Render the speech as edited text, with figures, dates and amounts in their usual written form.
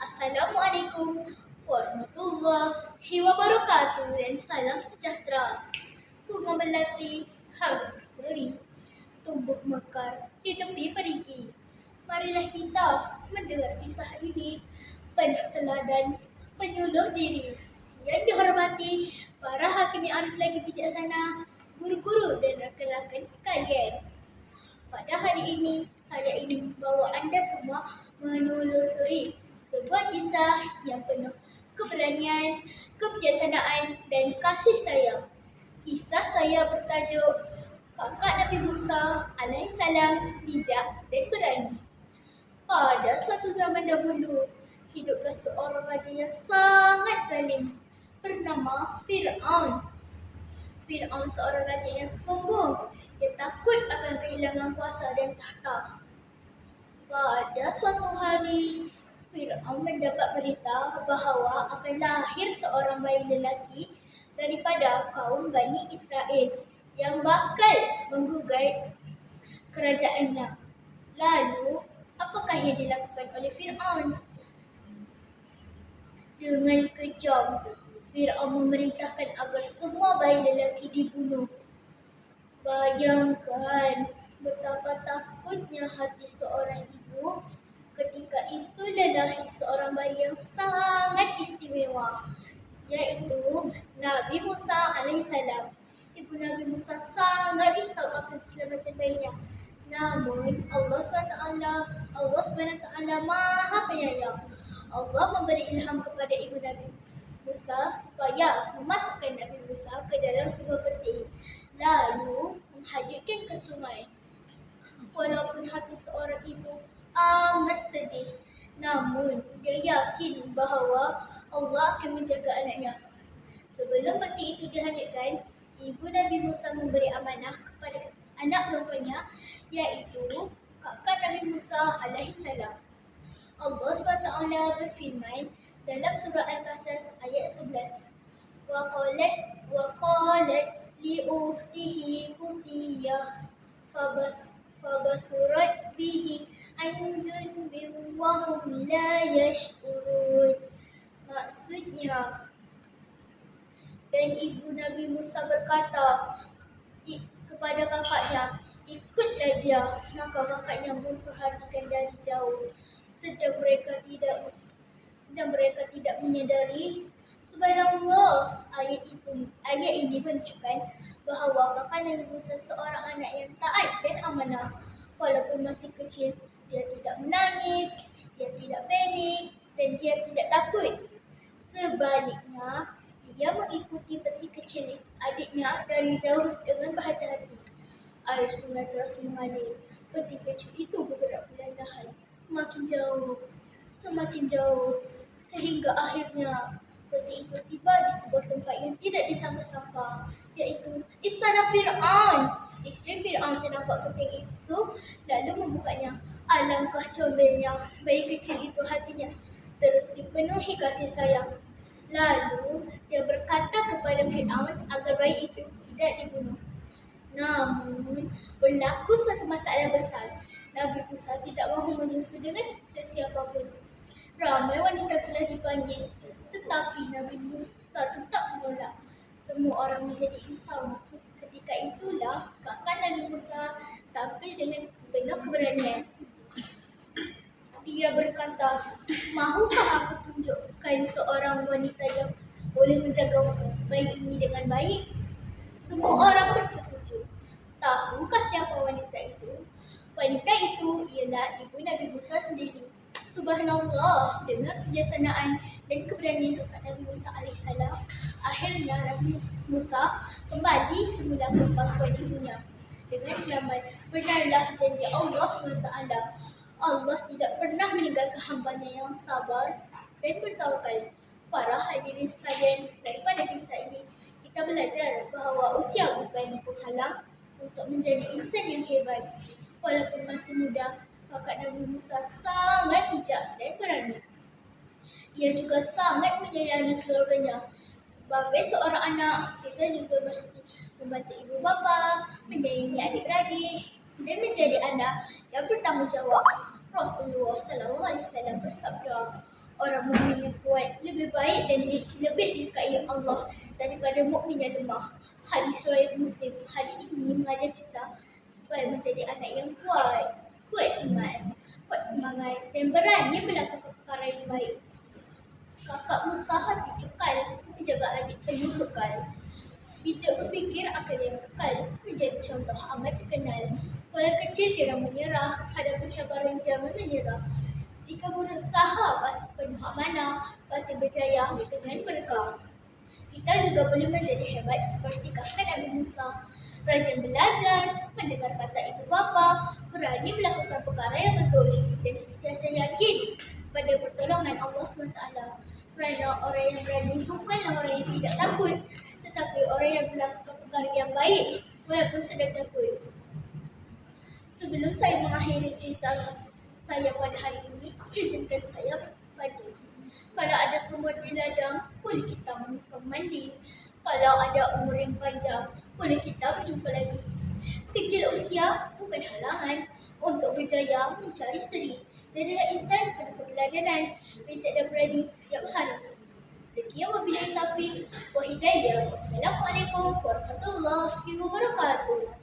Assalamualaikum warahmatullahi wabarakatuh dan salam sejahtera. Bunga melati, harum berseri, tumbuh mekar di tepi perigi. Marilah kita mendengar kisah ini penuh teladan penyuluh diri. Yang dihormati para hakim yang arif lagi bijaksana, guru-guru dan rakan-rakan sekalian. Pada hari ini, saya ingin membawa anda semua menelusuri sebuah kisah yang penuh keberanian, kebijaksanaan, dan kasih sayang. Kisah saya bertajuk Kakak Nabi Musa alaihissalam bijak dan berani. Pada suatu zaman dahulu, hiduplah seorang raja yang sangat zalim bernama Fir'aun. Fir'aun seorang raja yang sombong. Dia takut akan kehilangan kuasa dan tahta. Pada suatu hari, Fir'aun mendapat berita bahawa akan lahir seorang bayi lelaki daripada kaum Bani Israel yang bakal menggugat kerajaannya. Lalu, apakah yang dilakukan oleh Fir'aun? Dengan kejam, Fir'aun memerintahkan agar semua bayi lelaki dibunuh. Bayangkan betapa takutnya hati seorang ibu ketika itulah lahir seorang bayi yang sangat istimewa, iaitu Nabi Musa alaihissalam. Ibu Nabi Musa sangat risau akan keselamatan bayinya. Namun Allah SWT Maha Penyayang. Allah memberi ilham kepada ibu Nabi Musa supaya memasukkan Nabi Musa ke dalam sebuah peti, lalu menghanyutkan ke sungai. Walaupun hati seorang ibu amat sedih, namun dia yakin bahawa Allah akan menjaga anaknya. Sebelum peti itu dihanyutkan, ibu Nabi Musa memberi amanah kepada anak perempuannya, iaitu kakak Nabi Musa alaihissalam. Allah SWT berfirman dalam surah Al-Qasas ayat 11. وقالت لأخته قصية فبصرت به عن جنب وهم لا يشعرون. Maksudnya, dan ibu Nabi Musa berkata kepada kakaknya, ikutlah dia. Maka kakaknya memperhatikan dari jauh, sedang mereka tidak menyadari. Subhanallah, ayat ini menunjukkan bahawa kakak Nabi Musa seorang anak yang taat dan amanah. Walaupun masih kecil, dia tidak menangis, dia tidak panik, dan dia tidak takut. Sebaliknya, dia mengikuti peti kecil adiknya dari jauh dengan berhati-hati. Air sungai terus mengalir. Peti kecil itu bergerak perlahan, semakin jauh, sehingga akhirnya peti itu tiba di sebuah tempat yang tidak disangka-sangka, iaitu istana Fir'aun. Isteri Fir'aun ternampak peti itu lalu membukanya. Alangkah comelnya bayi kecil itu, hatinya terus dipenuhi kasih sayang. Lalu dia berkata kepada Fir'aun agar bayi itu tidak dibunuh. Namun berlaku satu masalah besar. Nabi Musa tidak mahu menyusu dengan sesiapa pun. Ramai wanita telah dipanggil, tetapi Nabi Musa tetap menolak. Semua orang menjadi risau. Ketika itulah kakak Nabi Musa tampil dengan penuh keberanian. Dia berkata, mahukah aku tunjukkan seorang wanita yang boleh menjaga bayi ini dengan baik? Semua orang bersetuju. Tahukah siapa wanita itu? Wanita itu ialah ibu Nabi Musa sendiri. Subhanallah, dengan kebijaksanaan dan keberanian kakak Nabi Musa alaihissalam, akhirnya Nabi Musa kembali semula ke pangkuan ibunya dengan selamat. Benarlah janji Allah SWT. Allah tidak pernah meninggalkan hambanya yang sabar dan bertawakal. Para hadirin sekalian, daripada kisah ini kita belajar bahawa usia bukan penghalang untuk menjadi insan yang hebat. Walaupun masih muda, kakak Nabi Musa sangat bijak dan berani. Dia juga sangat menyayangi keluarganya. Sebagai seorang anak, kita juga mesti membantu ibu bapa, menyayangi adik-beradik, dan menjadi anak yang bertanggungjawab. Rasulullah SAW bersabda, Orang mukmin yang kuat lebih baik dan lebih disukai Allah daripada mukmin yang lemah. Hadis riwayat Muslim. Hadis ini mengajar kita supaya menjadi anak yang kuat iman, kuat semangat dan berani melakukan perkara yang baik. Kakak Musa dicekal menjaga adik penuh bekal. Bijak berfikir akal yang kekal menjadi contoh amat terkenal. Walau kecil jangan menyerah, hadapi cabaran jangan menyerah. Jika berusaha pasti penuh amanah, pasti berjaya dengan berkah. Kita juga boleh menjadi hebat seperti kakak Nabi Musa. Rajin belajar, mendengar kata ibu bapa, berani melakukan perkara yang betul dan sentiasa yakin pada pertolongan Allah SWT. Kerana orang yang berani bukanlah orang yang tidak takut, tetapi orang yang melakukan perkara yang baik walaupun sedang takut. Sebelum saya mengakhiri cerita saya pada hari ini, izinkan saya berpadu. Kalau ada sumur di ladang, boleh kita menumpang mandi. Kalau ada umur yang panjang, boleh kita berjumpa lagi. Kecil usia bukan halangan untuk berjaya mencari seri. Jadilah insan penuh keteladanan, bijak dan berani setiap hari. Sekian wabillahi taufiq wa hidayah. Wassalamualaikum warahmatullahi wabarakatuh.